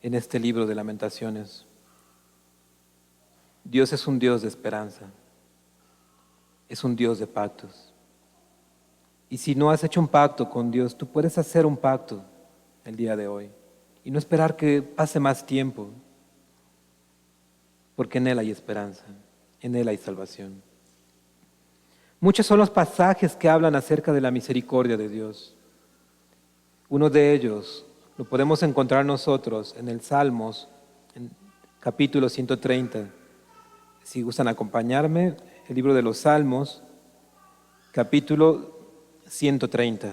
en este libro de Lamentaciones. Dios es un Dios de esperanza, es un Dios de pactos. Y si no has hecho un pacto con Dios, tú puedes hacer un pacto el día de hoy y no esperar que pase más tiempo, porque en Él hay esperanza, en Él hay salvación. Muchos son los pasajes que hablan acerca de la misericordia de Dios. Uno de ellos lo podemos encontrar nosotros en el Salmos, en capítulo 130. Si gustan acompañarme, el libro de los Salmos, capítulo 130.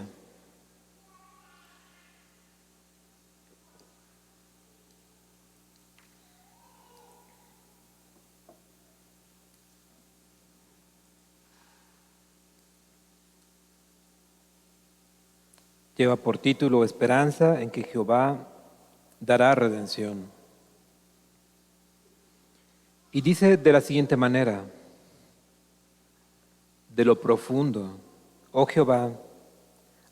Lleva por título Esperanza en que Jehová dará redención. Y dice de la siguiente manera: de lo profundo, oh Jehová,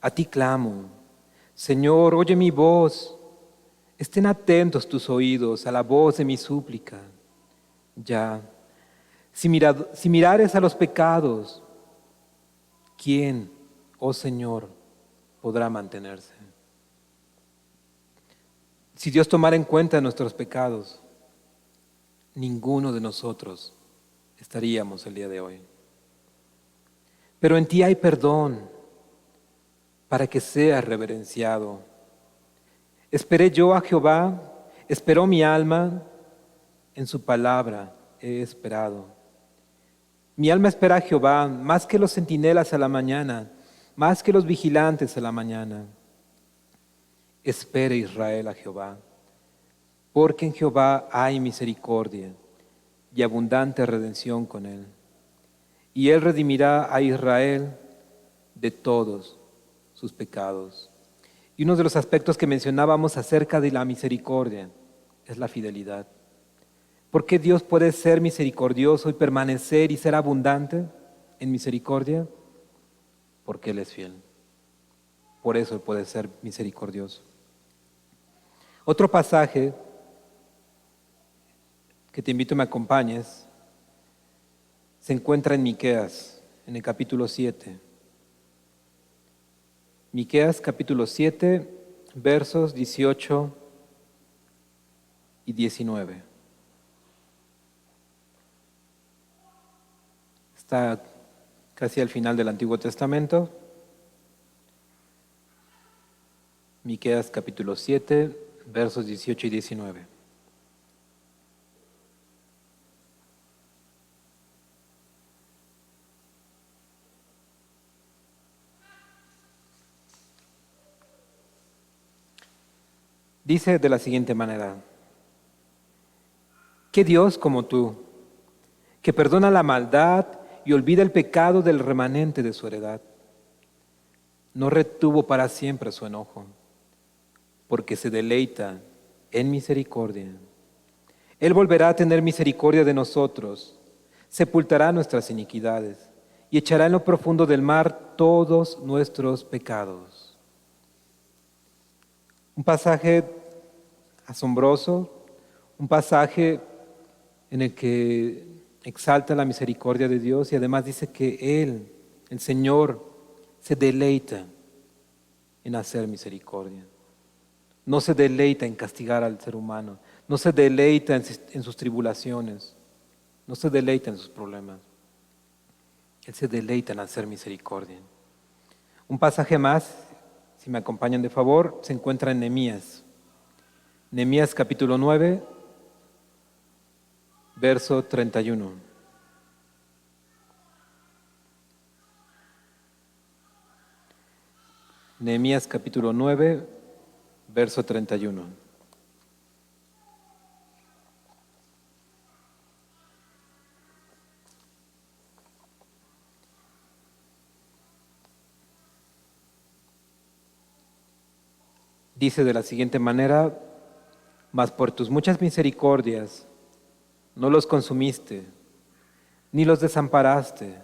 a ti clamo. Señor, oye mi voz. Estén atentos tus oídos a la voz de mi súplica. Ya, si mirares a los pecados, ¿quién, oh Señor, podrá mantenerse? Si Dios tomara en cuenta nuestros pecados, ninguno de nosotros estaríamos el día de hoy. Pero en ti hay perdón para que seas reverenciado. Esperé yo a Jehová, esperó mi alma, en su palabra he esperado. Mi alma espera a Jehová más que los centinelas a la mañana, más que los vigilantes a la mañana. Espere Israel a Jehová, porque en Jehová hay misericordia y abundante redención con él. Y él redimirá a Israel de todos sus pecados. Y uno de los aspectos que mencionábamos acerca de la misericordia es la fidelidad. ¿Por qué Dios puede ser misericordioso y permanecer y ser abundante en misericordia? Porque Él es fiel. Por eso Él puede ser misericordioso. Otro pasaje que te invito a me acompañes se encuentra en Miqueas, en el capítulo 7. Miqueas capítulo 7, versos 18 y 19. Está casi al final del Antiguo Testamento. Miqueas capítulo 7, versos 18 y 19. Dice de la siguiente manera: ¿qué Dios como tú, que perdona la maldad y olvida el pecado del remanente de su heredad? No retuvo para siempre su enojo, porque se deleita en misericordia. Él volverá a tener misericordia de nosotros, sepultará nuestras iniquidades y echará en lo profundo del mar todos nuestros pecados. Un pasaje asombroso, un pasaje en el que exalta la misericordia de Dios y además dice que Él, el Señor, se deleita en hacer misericordia. No se deleita en castigar al ser humano, no se deleita en sus tribulaciones, no se deleita en sus problemas. Él se deleita en hacer misericordia. Un pasaje más, si me acompañan de favor, se encuentra en Nehemías. Nehemías capítulo 9, verso 31. Nehemías capítulo 9, verso 31. Dice de la siguiente manera: mas por tus muchas misericordias no los consumiste, ni los desamparaste,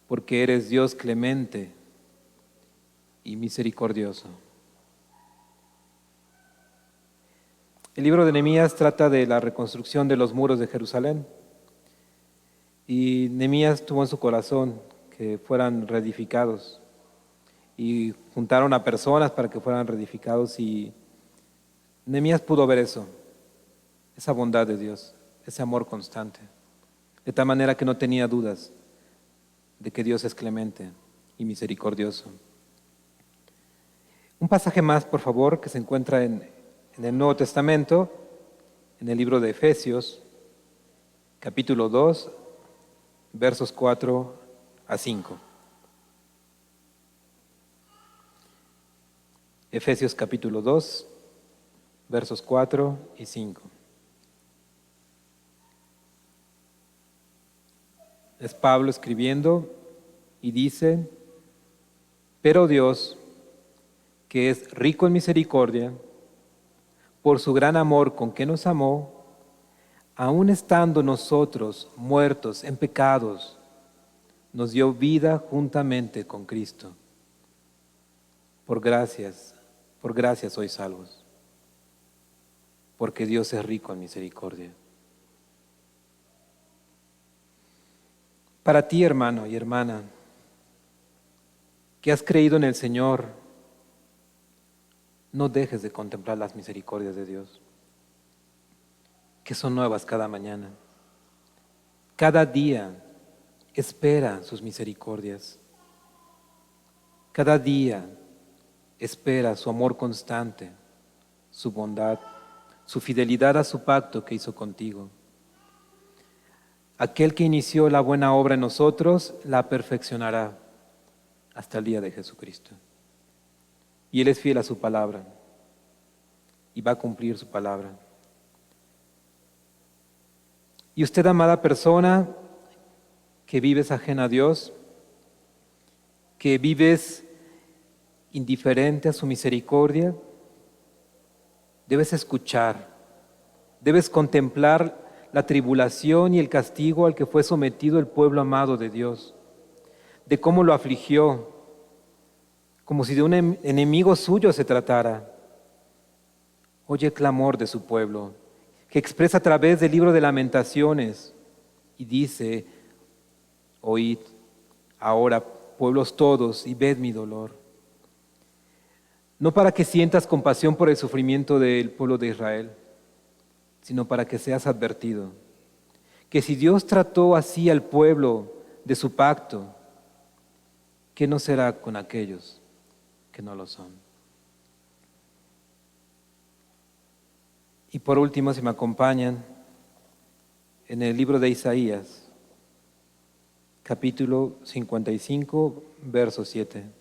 porque eres Dios clemente y misericordioso. El libro de Nehemías trata de la reconstrucción de los muros de Jerusalén. Y Nehemías tuvo en su corazón que fueran reedificados. Y juntaron a personas para que fueran reedificados. Y Nehemías pudo ver eso, esa bondad de Dios, ese amor constante. De tal manera que no tenía dudas de que Dios es clemente y misericordioso. Un pasaje más, por favor, que se encuentra en el Nuevo Testamento, en el libro de Efesios, capítulo 2, versos 4 a 5. Efesios capítulo 2, versos 4 y 5. Es Pablo escribiendo y dice: pero Dios, que es rico en misericordia, por su gran amor con que nos amó, aun estando nosotros muertos en pecados, nos dio vida juntamente con Cristo. Por gracias sois salvos, porque Dios es rico en misericordia. Para ti, hermano y hermana, que has creído en el Señor, no dejes de contemplar las misericordias de Dios, que son nuevas cada mañana. Cada día espera sus misericordias. Cada día espera su amor constante, su bondad, su fidelidad a su pacto que hizo contigo. Aquel que inició la buena obra en nosotros, la perfeccionará hasta el día de Jesucristo. Y Él es fiel a su palabra y va a cumplir su palabra. Y usted, amada persona, que vives ajena a Dios, que vives indiferente a su misericordia, debes escuchar, debes contemplar la tribulación y el castigo al que fue sometido el pueblo amado de Dios, de cómo lo afligió, como si de un enemigo suyo se tratara. Oye el clamor de su pueblo, que expresa a través del libro de Lamentaciones y dice: oíd ahora, pueblos todos, y ved mi dolor. No para que sientas compasión por el sufrimiento del pueblo de Israel, sino para que seas advertido, que si Dios trató así al pueblo de su pacto, ¿qué no será con aquellos que no lo son? Y por último, si me acompañan, en el libro de Isaías, capítulo 55, verso 7.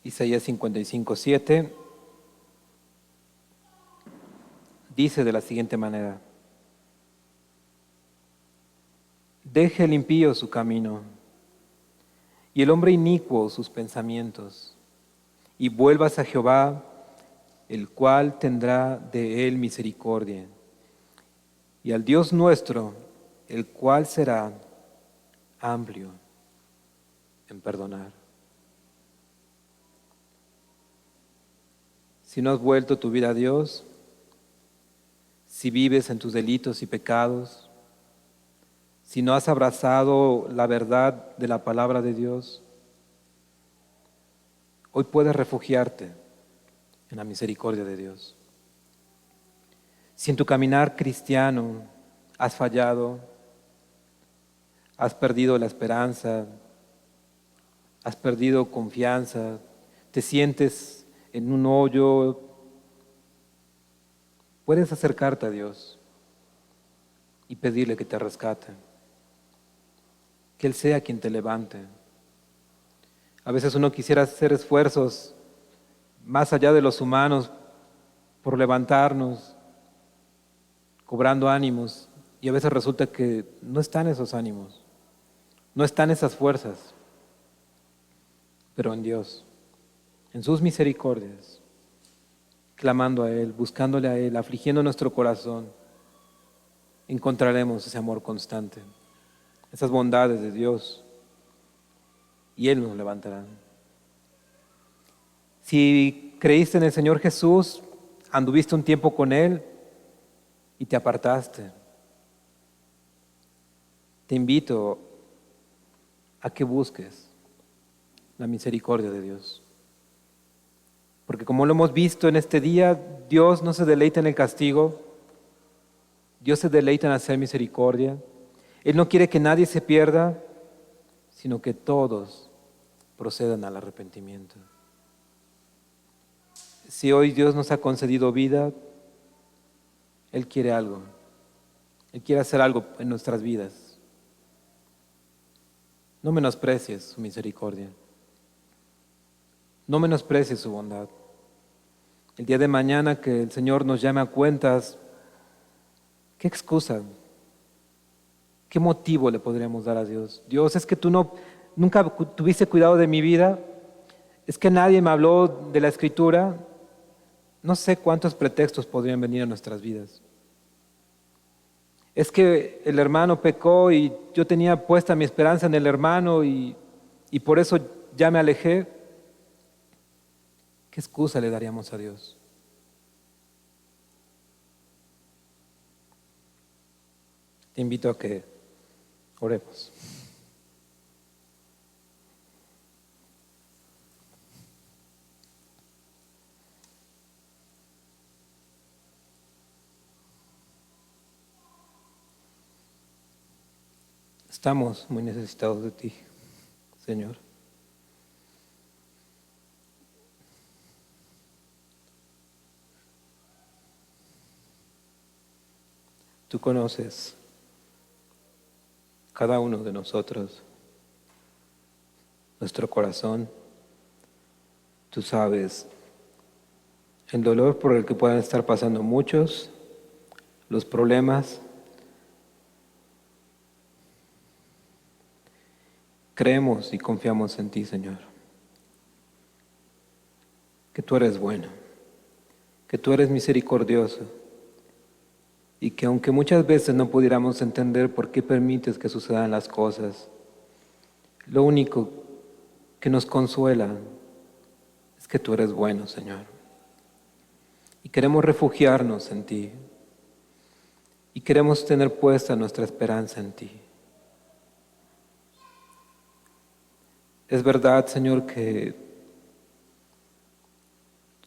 Isaías 55, 7 dice de la siguiente manera: deje el impío su camino y el hombre inicuo sus pensamientos, y vuelvas a Jehová, el cual tendrá de él misericordia, y al Dios nuestro, el cual será amplio en perdonar. Si no has vuelto tu vida a Dios, si vives en tus delitos y pecados, si no has abrazado la verdad de la palabra de Dios, hoy puedes refugiarte en la misericordia de Dios. Si en tu caminar cristiano has fallado, has perdido la esperanza, has perdido confianza, te sientes en un hoyo, puedes acercarte a Dios y pedirle que te rescate, que Él sea quien te levante. A veces uno quisiera hacer esfuerzos más allá de los humanos por levantarnos, cobrando ánimos, y a veces resulta que no están esos ánimos, no están esas fuerzas, pero en Dios, en sus misericordias, clamando a Él, buscándole a Él, afligiendo nuestro corazón, encontraremos ese amor constante, esas bondades de Dios, y Él nos levantará. Si creíste en el Señor Jesús, anduviste un tiempo con Él y te apartaste, te invito a que busques la misericordia de Dios. Porque como lo hemos visto en este día, Dios no se deleita en el castigo, Dios se deleita en hacer misericordia. Él no quiere que nadie se pierda, sino que todos procedan al arrepentimiento. Si hoy Dios nos ha concedido vida, Él quiere algo. Él quiere hacer algo en nuestras vidas. No menosprecies su misericordia. No menosprecies su bondad. El día de mañana que el Señor nos llame a cuentas, ¿qué excusa? ¿Qué motivo le podríamos dar a Dios? Dios, es que tú nunca tuviste cuidado de mi vida, es que nadie me habló de la Escritura. No sé cuántos pretextos podrían venir a nuestras vidas. Es que el hermano pecó y yo tenía puesta mi esperanza en el hermano y por eso ya me alejé. ¿qué excusa le daríamos a Dios? Te invito a que oremos. Estamos muy necesitados de ti, Señor. Tú conoces cada uno de nosotros, nuestro corazón. Tú sabes el dolor por el que puedan estar pasando muchos, los problemas. Creemos y confiamos en ti, Señor, que tú eres bueno, que tú eres misericordioso y que aunque muchas veces no pudiéramos entender por qué permites que sucedan las cosas, lo único que nos consuela es que tú eres bueno, Señor. Y queremos refugiarnos en ti y queremos tener puesta nuestra esperanza en ti. Es verdad, Señor, que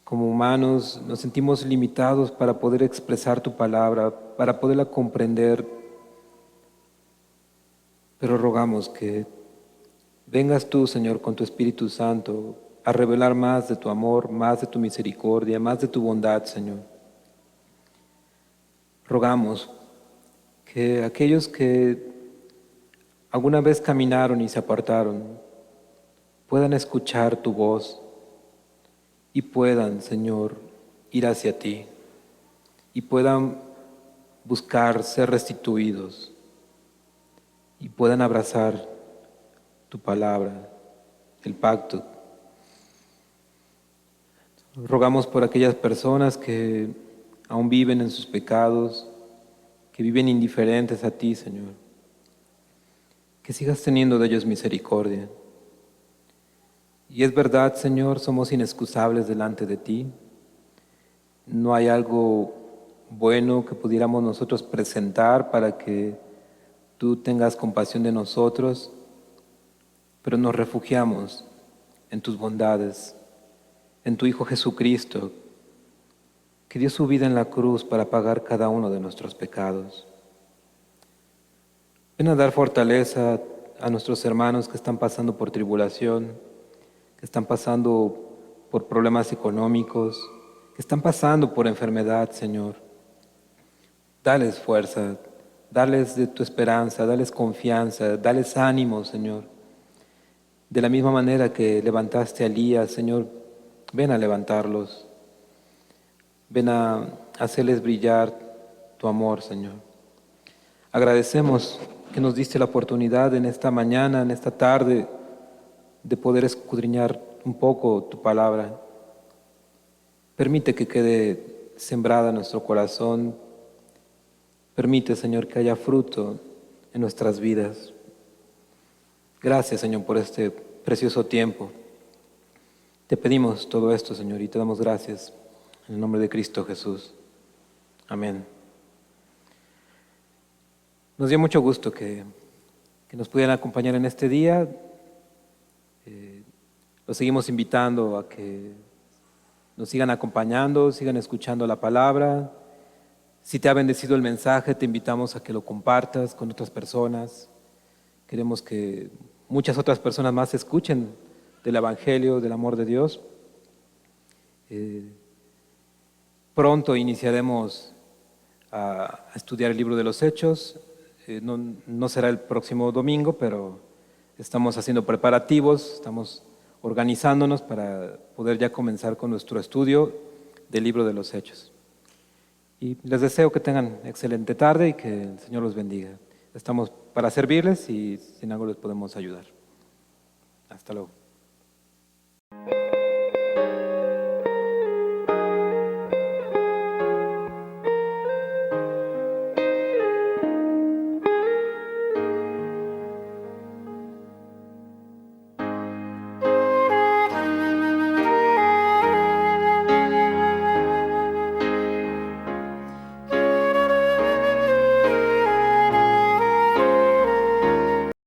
como humanos nos sentimos limitados para poder expresar tu palabra, para poderla comprender, pero rogamos que vengas tú, Señor, con tu Espíritu Santo a revelar más de tu amor, más de tu misericordia, más de tu bondad, Señor. Rogamos que aquellos que alguna vez caminaron y se apartaron puedan escuchar tu voz y puedan, Señor, ir hacia ti y puedan buscar ser restituidos y puedan abrazar tu palabra, el pacto. Rogamos por aquellas personas que aún viven en sus pecados, que viven indiferentes a ti, Señor, que sigas teniendo de ellos misericordia. Y es verdad, Señor, somos inexcusables delante de ti. No hay algo bueno que pudiéramos nosotros presentar para que tú tengas compasión de nosotros, pero nos refugiamos en tus bondades, en tu Hijo Jesucristo, que dio su vida en la cruz para pagar cada uno de nuestros pecados. Ven a dar fortaleza a nuestros hermanos que están pasando por tribulación, que están pasando por problemas económicos, que están pasando por enfermedad, Señor. Dales fuerza, dales de tu esperanza, dales confianza, dales ánimo, Señor. De la misma manera que levantaste a Elías, Señor, ven a levantarlos. Ven a hacerles brillar tu amor, Señor. Agradecemos que nos diste la oportunidad en esta mañana, en esta tarde, de poder escudriñar un poco tu palabra. Permite que quede sembrada en nuestro corazón. Permite, Señor, que haya fruto en nuestras vidas. Gracias, Señor, por este precioso tiempo. Te pedimos todo esto, Señor, y te damos gracias en el nombre de Cristo Jesús. Amén. Nos dio mucho gusto que nos pudieran acompañar en este día. Los seguimos invitando a que nos sigan acompañando, sigan escuchando la palabra. Si te ha bendecido el mensaje, te invitamos a que lo compartas con otras personas. Queremos que muchas otras personas más escuchen del Evangelio, del amor de Dios. Pronto iniciaremos a estudiar el libro de los Hechos. No será el próximo domingo, pero estamos haciendo preparativos, estamos organizándonos para poder ya comenzar con nuestro estudio del libro de los Hechos. Y les deseo que tengan excelente tarde y que el Señor los bendiga. Estamos para servirles y si en algo les podemos ayudar. Hasta luego.